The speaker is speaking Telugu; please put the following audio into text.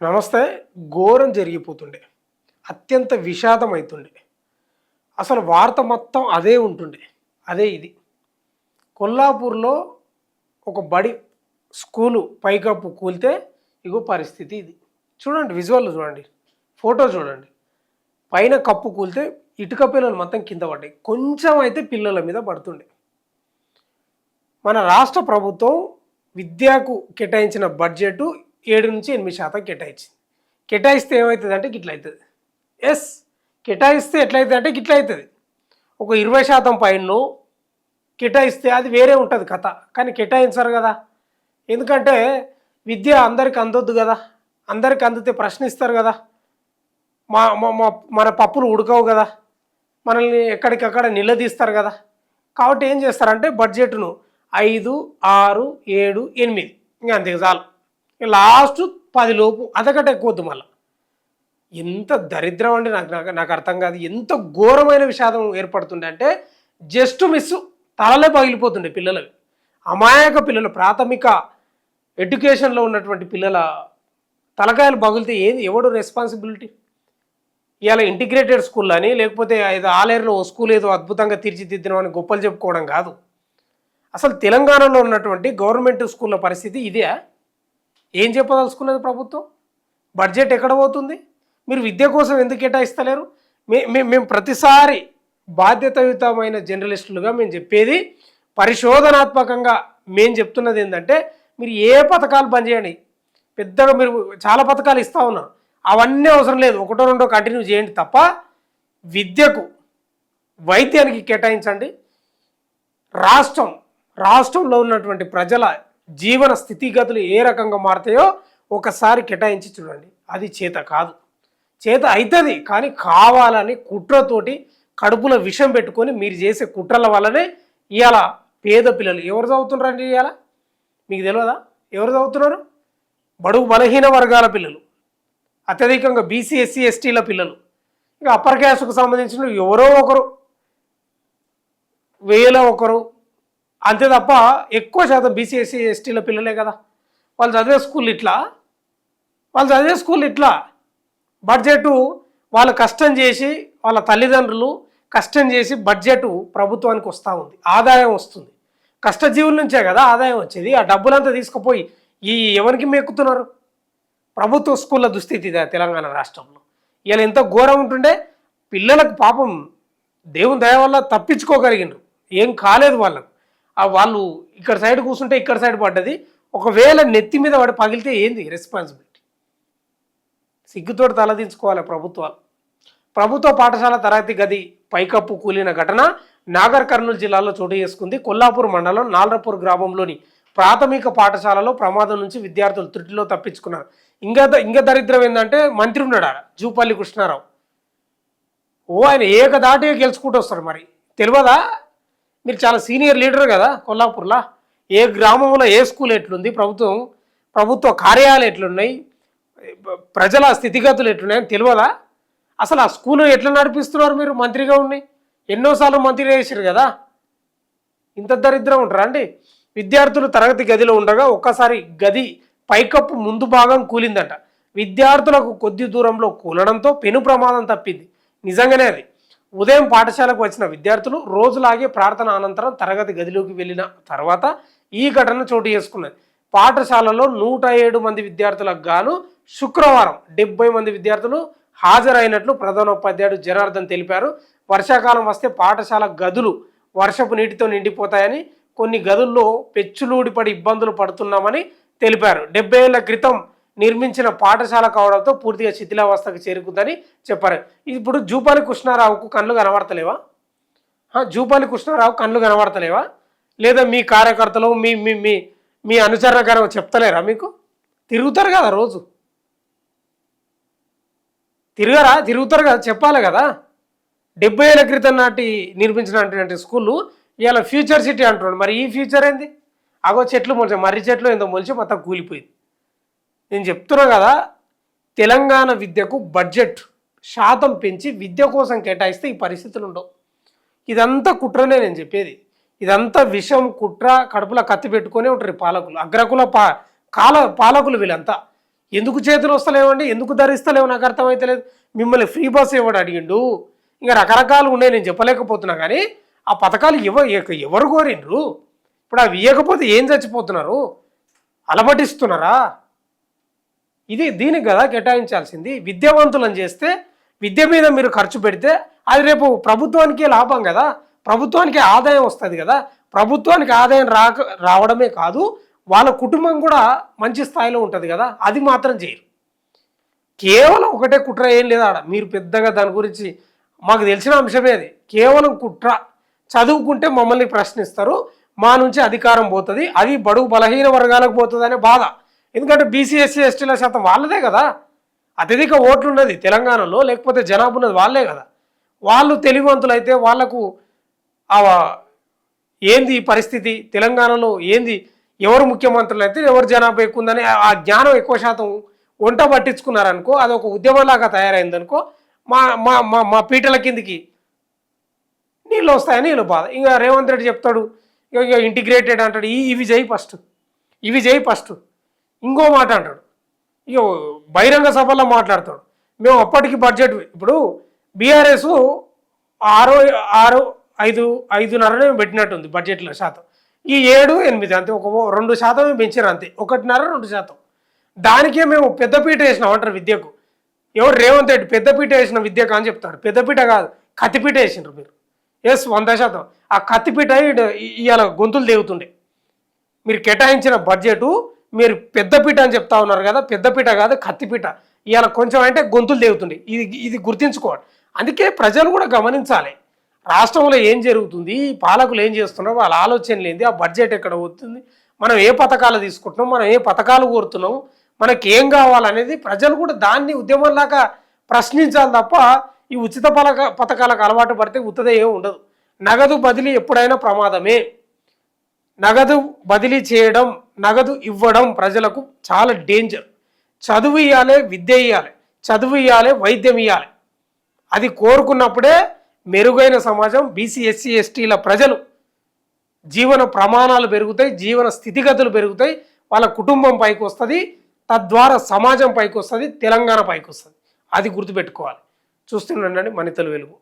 నమస్తే. ఘోరం జరిగిపోతుండే. అత్యంత విషాదం అయితుండే. అసలు వార్త మొత్తం అదే ఉంటుండే. అదే ఇది. కొల్లాపూర్‌లో ఒక బడి స్కూలు పైకప్పు కూలితే ఇగో పరిస్థితి ఇది. చూడండి విజువల్ చూడండి. ఫోటో చూడండి. పైన కప్పు కూలితే ఇటుక పిల్లలు మొత్తం కింద పడ్డాయి. కొంచెం అయితే పిల్లల మీద పడుతుండే. మన రాష్ట్ర ప్రభుత్వం విద్యకు కేటాయించిన బడ్జెట్ 7-8% కేటాయించింది. కేటాయిస్తే ఏమవుతుందంటే గిట్ల అవుతుంది. ఎస్, కేటాయిస్తే ఎట్లయితుంది అంటే గిట్ల అవుతుంది. ఒక 20% పైన కేటాయిస్తే అది వేరే ఉంటుంది కథ. కానీ కేటాయించరు కదా. ఎందుకంటే విద్య అందరికి అందొద్దు కదా. అందరికి అందితే ప్రశ్నిస్తారు కదా. మా మన పప్పులు ఉడకవు కదా. మనల్ని ఎక్కడికక్కడ నిలదీస్తారు కదా. కాబట్టి ఏం చేస్తారంటే బడ్జెట్ను 5, 6, 7, 8 ఇంకా అంతే చాలు. లాస్ట్ 10 లోపు అదొకటి ఎక్కువద్దు. మళ్ళీ ఎంత దరిద్రం అండి. నాకు అర్థం కాదు. ఎంత ఘోరమైన విషాదం ఏర్పడుతుండే అంటే జస్ట్ మిస్ తలలే పగిలిపోతుండే పిల్లలవి. అమాయక పిల్లలు, ప్రాథమిక ఎడ్యుకేషన్లో ఉన్నటువంటి పిల్లల తలకాయలు పగిలితే ఎవడు రెస్పాన్సిబిలిటీ? ఇవాళ ఇంటిగ్రేటెడ్ స్కూల్ అని లేకపోతే ఏదో ఆలేరులో ఓ స్కూల్ ఏదో అద్భుతంగా తీర్చిదిద్దినామని గొప్పలు చెప్పుకోవడం కాదు. అసలు తెలంగాణలో ఉన్నటువంటి గవర్నమెంట్ స్కూళ్ళ పరిస్థితి ఇదే. ఏం చెప్పదలుచుకున్నది ప్రభుత్వం? బడ్జెట్ ఎక్కడ పోతుంది? మీరు విద్య కోసం ఎందుకు కేటాయిస్తలేరు? మేము ప్రతిసారి బాధ్యతాయుతమైన జర్నలిస్టులుగా మేము చెప్పేది, పరిశోధనాత్మకంగా మేము చెప్తున్నది ఏంటంటే మీరు ఏ పథకాలు బంద్ చేయండి. పెద్దగా మీరు చాలా పథకాలు ఇస్తూ ఉన్నారు, అవన్నీ అవసరం లేదు. ఒకటో రెండో కంటిన్యూ చేయండి తప్ప విద్యకు, వైద్యానికి కేటాయించండి. రాష్ట్రంలో ఉన్నటువంటి ప్రజల జీవన స్థితిగతులు ఏ రకంగా మారుతాయో ఒకసారి కేటాయించి చూడండి. అది చేత కాదు. చేత అవుతుంది కానీ కావాలని కుట్రతోటి కడుపులో విషం పెట్టుకొని మీరు చేసే కుట్రల వల్లనే ఇవాళ పేద పిల్లలు ఎవరు చదువుతున్నారండి? ఇవాళ మీకు తెలియదా ఎవరు చదువుతున్నారు? బడుగు బలహీన వర్గాల పిల్లలు, అత్యధికంగా బీసీ, ఎస్సీ, ఎస్టీల పిల్లలు, ఇక అప్పర్ క్యాస్ట్కు సంబంధించిన ఎవరో ఒకరు, వేలో ఒకరు, అంతే తప్ప ఎక్కువ శాతం బీసీ, ఎస్సీ, ఎస్టీల పిల్లలే కదా. వాళ్ళు చదివే స్కూల్ ఇట్లా బడ్జెట్ వాళ్ళు కష్టం చేసి, వాళ్ళ తల్లిదండ్రులు కష్టం చేసి బడ్జెట్ ప్రభుత్వానికి వస్తూ ఉంది, ఆదాయం వస్తుంది. కష్టజీవుల నుంచే కదా ఆదాయం వచ్చేది. ఆ డబ్బులంతా తీసుకుపోయి ఎవరికి మెక్కుతున్నారు? ప్రభుత్వ స్కూళ్ళ దుస్థితి ఇదే తెలంగాణ రాష్ట్రంలో. ఇలా ఎంత ఘోరం ఉంటుండే. పిల్లలకు పాపం దేవుని దయ వల్ల తప్పించుకోగలిగినారు, ఏం కాలేదు వాళ్ళకు. వాళ్ళు ఇక్కడ సైడ్ కూర్చుంటే ఇక్కడ సైడ్ పడ్డది. ఒకవేళ నెత్తి మీద పడి పగిలితే ఏంది రెస్పాన్సిబిలిటీ? సిగ్గుతోటి తలదించుకోవాలి ప్రభుత్వాలు. ప్రభుత్వ పాఠశాల తరగతి గది పైకప్పు కూలిన ఘటన నాగర్ కర్నూలు జిల్లాలో చోటు చేసుకుంది. కొల్లాపూర్ మండలం నాల్రపూర్ గ్రామంలోని ప్రాథమిక పాఠశాలలో ప్రమాదం నుంచి విద్యార్థులు త్రుటిలో తప్పించుకున్నారు. ఇంకా దరిద్రం ఏంటంటే మంత్రి ఉన్నాడు జూపల్లి కృష్ణారావు. ఆయన ఏకదాటిగా గెలుచుకుంటూ వస్తారు. మరి తెలియదా? మీరు చాలా సీనియర్ లీడర్ కదా కొల్లాపూర్లో. ఏ గ్రామంలో ఏ స్కూల్ ఎట్లుంది, ప్రభుత్వ కార్యాలయాలు ఎట్లున్నాయి, ప్రజల స్థితిగతులు ఎట్లున్నాయని తెలియదా? అసలు ఆ స్కూల్ ఎట్లా నడిపిస్తున్నారు? మీరు మంత్రిగా ఉన్నాయి, ఎన్నోసార్లు మంత్రి చేశారు కదా. ఇంత దరిద్రం ఉంటారా అండి? విద్యార్థులు తరగతి గదిలో ఉండగా ఒక్కసారి గది పైకప్పు ముందు భాగం కూలిందట. విద్యార్థులకు కొద్ది దూరంలో కూలడంతో పెను ప్రమాదం తప్పింది. నిజంగానే అది. ఉదయం పాఠశాలకు వచ్చిన విద్యార్థులు రోజులాగే ప్రార్థన అనంతరం తరగతి గదిలోకి వెళ్ళిన తర్వాత ఈ ఘటన చోటు చేసుకున్నది. పాఠశాలలో 107 మంది విద్యార్థులకు గాను శుక్రవారం 70 మంది విద్యార్థులు హాజరైనట్లు ప్రధానోపాధ్యాయుడు జనార్దన్ తెలిపారు. వర్షాకాలం వస్తే పాఠశాల గదులు వర్షపు నీటితో నిండిపోతాయని, కొన్ని గదుల్లో పెచ్చులూడిపడి ఇబ్బందులు పడుతున్నామని తెలిపారు. 70 ఏళ్ల క్రితం నిర్మించిన పాఠశాల కావడంతో పూర్తిగా శిథిలావస్థకు చేరుకుందని చెప్పారు. ఇప్పుడు జూపల్లి కృష్ణారావుకు కళ్ళు కనబడతలేవా? జూపల్లి కృష్ణారావు కళ్ళు కనబడతలేవా? లేదా మీ కార్యకర్తలు మీ మీ మీ మీ అనుచరణకరం చెప్తలేరా? మీకు తిరుగుతారు కదా, రోజు తిరుగుతారు కదా, చెప్పాలి కదా. 70 ఏళ్ల క్రితం నాటి నిర్మించినటువంటి స్కూళ్ళు ఇవాళ ఫ్యూచర్ సిటీ అంటున్నాడు. మరి ఈ ఫ్యూచర్ ఏంది? అగో చెట్లు మొలిచి, మర్రి చెట్లు ఏందో మొలిచి మొత్తం కూలిపోయింది. నేను చెప్తున్నా కదా, తెలంగాణ విద్యకు బడ్జెట్ శాతం పెంచి విద్య కోసం కేటాయిస్తే ఈ పరిస్థితులు ఉండవు. ఇదంతా కుట్రనే నేను చెప్పేది. ఇదంతా విషం, కుట్ర, కడుపులో కత్తి పెట్టుకునే ఉంటారు పాలకులు, అగ్రకుల పాలకులు వీళ్ళంతా. ఎందుకు చేతులు వస్తలేవండి, ఎందుకు ధరిస్తలేవు నాకు అర్థమైతలేదు. మిమ్మల్ని ఫ్రీ బస్ ఎవడు అడిగిండు, ఇంకా రకరకాలు ఉన్నాయి, నేను చెప్పలేకపోతున్నా. కానీ ఆ పథకాలు ఎవరు కోరిండ్రు? ఇప్పుడు అవి ఇవ్వకపోతే ఏం చచ్చిపోతున్నారు? అలమటిస్తున్నారా? దీనికి కదా కేటాయించాల్సింది. విద్యావంతులను చేస్తే, విద్య మీద మీరు ఖర్చు పెడితే అది రేపు ప్రభుత్వానికే లాభం కదా, ప్రభుత్వానికి ఆదాయం వస్తుంది కదా. ప్రభుత్వానికి ఆదాయం రావడమే కాదు, వాళ్ళ కుటుంబం కూడా మంచి స్థాయిలో ఉంటుంది కదా. అది మాత్రం చేయరు. కేవలం ఒకటే కుట్ర, ఏం లేదా ఆడ. మీరు పెద్దగా దాని గురించి మాకు తెలిసిన అంశమే అది. కేవలం కుట్ర. చదువుకుంటే మమ్మల్ని ప్రశ్నిస్తారు, మా నుంచి అధికారం పోతుంది, అది బడుగు బలహీన వర్గాలకు పోతుంది అనే బాధ. ఎందుకంటే బీసీ ఎస్సీ ఎస్టీల శాతం వాళ్ళదే కదా, అత్యధిక ఓట్లు ఉన్నది తెలంగాణలో, లేకపోతే జనాభా ఉన్నది వాళ్ళే కదా. వాళ్ళు తెలివివంతులైతే వాళ్లకు ఏంది పరిస్థితి, తెలంగాణలో ఏంది, ఎవరు ముఖ్యమంత్రులు అయితే ఎవరు జనాభా ఎక్కువ ఉందని ఆ జ్ఞానం ఎక్కువ శాతం వంట పట్టించుకున్నారనుకో, అది ఒక ఉద్యమంలాగా తయారైందనుకో, మా మా మా మా పీటల కిందికి నీళ్ళు వస్తాయని వీళ్ళు బాధ. ఇంకా రేవంత్ రెడ్డి చెప్తాడు, ఇక ఇంటిగ్రేటెడ్ అంటాడు, ఇవి చేయి ఫస్ట్, ఇవి చేయి ఫస్ట్. ఇంకో మాట అంటాడు, ఇక బహిరంగ సభల్లో మాట్లాడతాడు, మేము అప్పటికి బడ్జెట్. ఇప్పుడు బీఆర్ఎస్ 5.5% పెట్టినట్టుంది బడ్జెట్లో శాతం, ఈ 7-8 అంతే, ఒక 2% పెంచారు అంతే, 1.5-2%. దానికే మేము పెద్దపీట వేసినాం అంటారు విద్యకు. ఎవరు? రేవంత్ రెడ్డి పెద్దపీట వేసిన విద్యకు అని చెప్తాడు. పెద్దపీట కాదు, కత్తిపీట వేసినారు మీరు. 100%. ఆ కత్తిపీట ఇవాళ గొంతులు దేగుతుండే. మీరు కేటాయించిన బడ్జెటు మీరు పెద్దపీట అని చెప్తా ఉన్నారు కదా, పెద్దపీట కాదు కత్తిపీట. ఇవాళ కొంచెం అంటే గొంతులు దేగుతుండే. ఇది గుర్తించుకోవాలి. అందుకే ప్రజలు కూడా గమనించాలి, రాష్ట్రంలో ఏం జరుగుతుంది, పాలకులు ఏం చేస్తున్నారు, వాళ్ళ ఆలోచనలు ఏంది, ఆ బడ్జెట్ ఎక్కడ పోతుంది, మనం ఏ పథకాలు తీసుకుంటున్నాం, మనం ఏ పథకాలు కోరుతున్నాం, మనకి ఏం కావాలనేది ప్రజలు కూడా దాన్ని ఉద్యమంలాగా ప్రశ్నించాలి తప్ప ఈ ఉచిత పథకాలకు అలవాటు పడితే ఉత్తదే ఏం ఉండదు. నగదు బదిలీ ఎప్పుడైనా ప్రమాదమే. నగదు బదిలీ చేయడం, నగదు ఇవ్వడం ప్రజలకు చాలా డేంజర్. చదువు ఇవ్వాలి, విద్య ఇవ్వాలి, చదువు ఇవ్వాలి, వైద్యం ఇవ్వాలి. అది కోరుకున్నప్పుడే మెరుగైన సమాజం, బీసీ ఎస్సీ ఎస్టీల ప్రజలు జీవన ప్రమాణాలు పెరుగుతాయి, జీవన స్థితిగతులు పెరుగుతాయి, వాళ్ళ కుటుంబం పైకి వస్తుంది, తద్వారా సమాజం పైకి వస్తుంది, తెలంగాణ పైకి వస్తుంది. అది గుర్తుపెట్టుకోవాలి. చూస్తుండండి మనితలు వెలుగు.